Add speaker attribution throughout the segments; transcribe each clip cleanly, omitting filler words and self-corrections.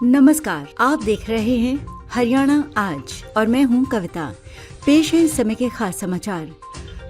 Speaker 1: नमस्कार, आप देख रहे हैं हरियाणा आज और मैं हूं कविता। पेश है इस समय के खास समाचार।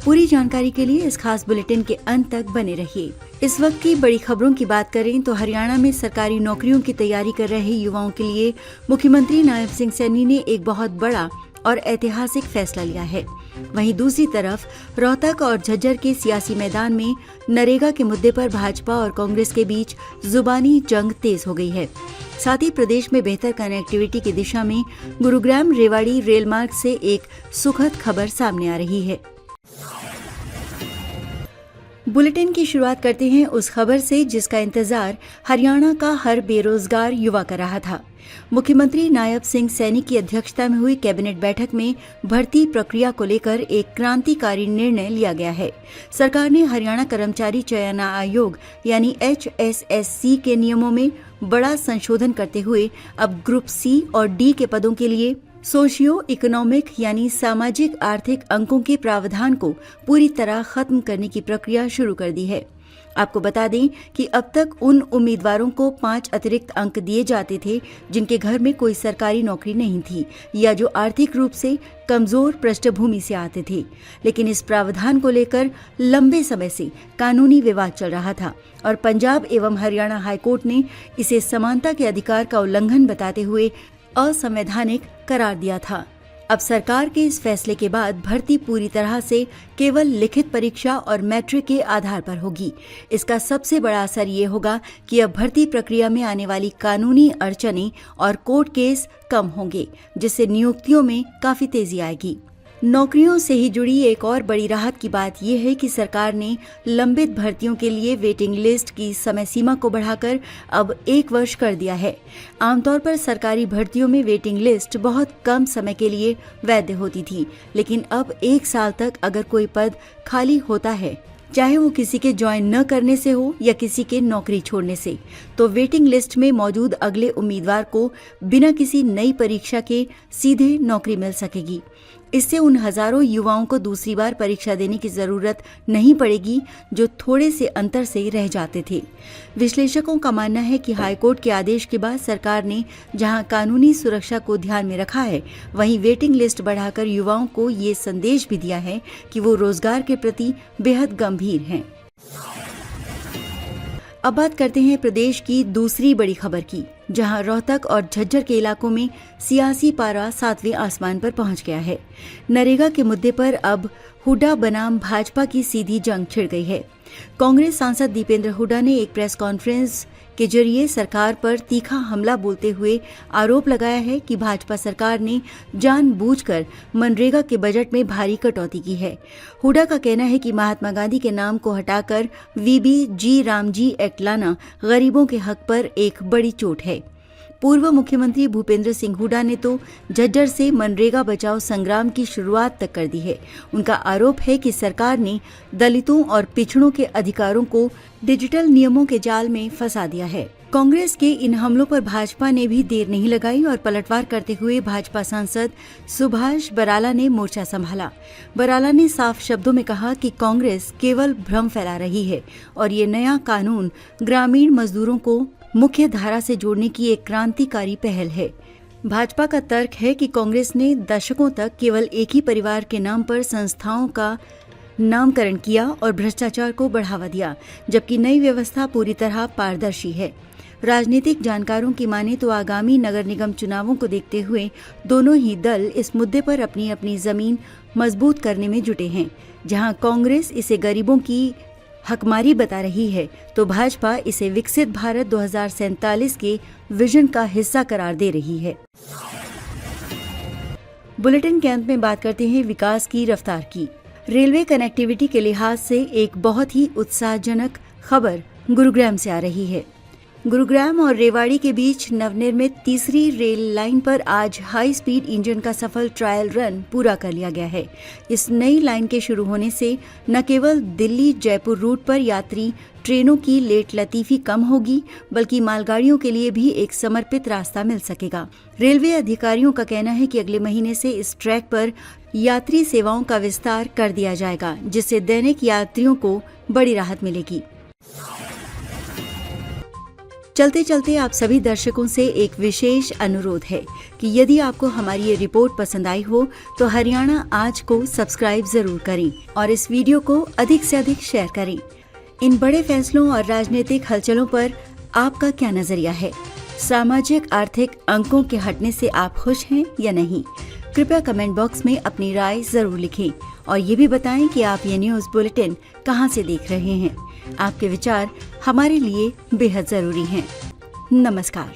Speaker 1: पूरी जानकारी के लिए इस खास बुलेटिन के अंत तक बने रहिए। इस वक्त की बड़ी खबरों की बात करें तो हरियाणा में सरकारी नौकरियों की तैयारी कर रहे युवाओं के लिए मुख्यमंत्री नायब सिंह सैनी ने एक बहुत बड़ा और ऐतिहासिक फैसला लिया है। वहीं दूसरी तरफ रोहतक और झज्जर के सियासी मैदान में नरेगा के मुद्दे पर भाजपा और कांग्रेस के बीच जुबानी जंग तेज हो गई है। साथ ही प्रदेश में बेहतर कनेक्टिविटी की दिशा में गुरुग्राम रेवाड़ी रेल मार्ग से एक सुखद खबर सामने आ रही है। बुलेटिन की शुरुआत करते हैं उस खबर से जिसका इंतजार हरियाणा का हर बेरोजगार युवा कर रहा था। मुख्यमंत्री नायब सिंह सैनी की अध्यक्षता में हुई कैबिनेट बैठक में भर्ती प्रक्रिया को लेकर एक क्रांतिकारी निर्णय लिया गया है। सरकार ने हरियाणा कर्मचारी चयन आयोग यानी HSSC के नियमों में बड़ा संशोधन करते हुए अब ग्रुप C और D के पदों के लिए सोशियो इकोनॉमिक यानी सामाजिक आर्थिक अंकों के प्रावधान को पूरी तरह खत्म करने की प्रक्रिया शुरू कर दी है। आपको बता दें कि अब तक उन उम्मीदवारों को 5 अतिरिक्त अंक दिए जाते थे जिनके घर में कोई सरकारी नौकरी नहीं थी या जो आर्थिक रूप से कमजोर पृष्ठभूमि से आते थे। लेकिन इस प्रावधान को लेकर लंबे समय से कानूनी विवाद चल रहा था और पंजाब एवं हरियाणा हाईकोर्ट ने इसे समानता के अधिकार का उल्लंघन बताते हुए असंवैधानिक करार दिया था। अब सरकार के इस फैसले के बाद भर्ती पूरी तरह से केवल लिखित परीक्षा और मैट्रिक के आधार पर होगी। इसका सबसे बड़ा असर ये होगा कि अब भर्ती प्रक्रिया में आने वाली कानूनी अड़चनें और कोर्ट केस कम होंगे, जिससे नियुक्तियों में काफी तेजी आएगी। नौकरियों से ही जुड़ी एक और बड़ी राहत की बात यह है कि सरकार ने लंबित भर्तियों के लिए वेटिंग लिस्ट की समय सीमा को बढ़ाकर अब 1 वर्ष कर दिया है। आमतौर पर सरकारी भर्तियों में वेटिंग लिस्ट बहुत कम समय के लिए वैध होती थी, लेकिन अब 1 साल तक अगर कोई पद खाली होता है, चाहे वो किसी के ज्वाइन न करने से हो या किसी के नौकरी छोड़ने से, तो वेटिंग लिस्ट में मौजूद अगले उम्मीदवार को बिना किसी नई परीक्षा के सीधे नौकरी मिल सकेगी। इससे उन हजारों युवाओं को दूसरी बार परीक्षा देने की जरूरत नहीं पड़ेगी जो थोड़े से अंतर से रह जाते थे। विश्लेषकों का मानना है कि हाईकोर्ट के आदेश के बाद सरकार ने जहां कानूनी सुरक्षा को ध्यान में रखा है, वहीं वेटिंग लिस्ट बढ़ाकर युवाओं को ये संदेश भी दिया है कि वो रोजगार के प्रति बेहद गंभीर हैं। अब बात करते हैं प्रदेश की दूसरी बड़ी खबर की, जहां रोहतक और झज्जर के इलाकों में सियासी पारा 7वें आसमान पर पहुंच गया है। नरेगा के मुद्दे पर अब हुड्डा बनाम भाजपा की सीधी जंग छिड़ गई है। कांग्रेस सांसद दीपेंद्र हुड्डा ने एक प्रेस कॉन्फ्रेंस के जरिए सरकार पर तीखा हमला बोलते हुए आरोप लगाया है कि भाजपा सरकार ने जानबूझकर मनरेगा के बजट में भारी कटौती की है। हुड्डा का कहना है कि महात्मा गांधी के नाम को हटाकर VBG रामजी एक्ट लाना गरीबों के हक पर एक बड़ी चोट है। पूर्व मुख्यमंत्री भूपेंद्र सिंह हुड्डा ने तो झज्जर से मनरेगा बचाओ संग्राम की शुरुआत तक कर दी है। उनका आरोप है कि सरकार ने दलितों और पिछड़ों के अधिकारों को डिजिटल नियमों के जाल में फंसा दिया है। कांग्रेस के इन हमलों पर भाजपा ने भी देर नहीं लगाई और पलटवार करते हुए भाजपा सांसद सुभाष बराला ने मोर्चा संभाला। बराला ने साफ शब्दों में कहा कि कांग्रेस केवल भ्रम फैला रही है और ये नया कानून ग्रामीण मजदूरों को मुख्य धारा से जोड़ने की एक क्रांतिकारी पहल है। भाजपा का तर्क है कि कांग्रेस ने दशकों तक केवल एक ही परिवार के नाम पर संस्थाओं का नामकरण किया और भ्रष्टाचार को बढ़ावा दिया, जबकि नई व्यवस्था पूरी तरह पारदर्शी है। राजनीतिक जानकारों की माने तो आगामी नगर निगम चुनावों को देखते हुए दोनों ही दल इस मुद्दे पर अपनी अपनी जमीन मजबूत करने में जुटे हैं। जहां कांग्रेस इसे गरीबों की हकमारी बता रही है, तो भाजपा इसे विकसित भारत 2047 के विजन का हिस्सा करार दे रही है। बुलेटिन के अंत में बात करते हैं विकास की रफ्तार की। रेलवे कनेक्टिविटी के लिहाज से एक बहुत ही उत्साहजनक खबर गुरुग्राम से आ रही है। गुरुग्राम और रेवाड़ी के बीच नवनिर्मित तीसरी रेल लाइन पर आज हाई स्पीड इंजन का सफल ट्रायल रन पूरा कर लिया गया है। इस नई लाइन के शुरू होने से न केवल दिल्ली जयपुर रूट पर यात्री ट्रेनों की लेट लतीफी कम होगी, बल्कि मालगाड़ियों के लिए भी एक समर्पित रास्ता मिल सकेगा। रेलवे अधिकारियों का कहना है कि अगले महीने से इस ट्रैक पर यात्री सेवाओं का विस्तार कर दिया जाएगा, जिससे दैनिक यात्रियों को बड़ी राहत मिलेगी। चलते चलते आप सभी दर्शकों से एक विशेष अनुरोध है कि यदि आपको हमारी ये रिपोर्ट पसंद आई हो तो हरियाणा आज को सब्सक्राइब जरूर करें और इस वीडियो को अधिक से अधिक शेयर करें। इन बड़े फैसलों और राजनीतिक हलचलों पर आपका क्या नजरिया है? सामाजिक आर्थिक अंकों के हटने से आप खुश हैं या नहीं? कृपया कमेंट बॉक्स में अपनी राय जरूर लिखें और ये भी बताएं कि आप ये न्यूज़ बुलेटिन कहां से देख रहे हैं। आपके विचार हमारे लिए बेहद जरूरी हैं। नमस्कार।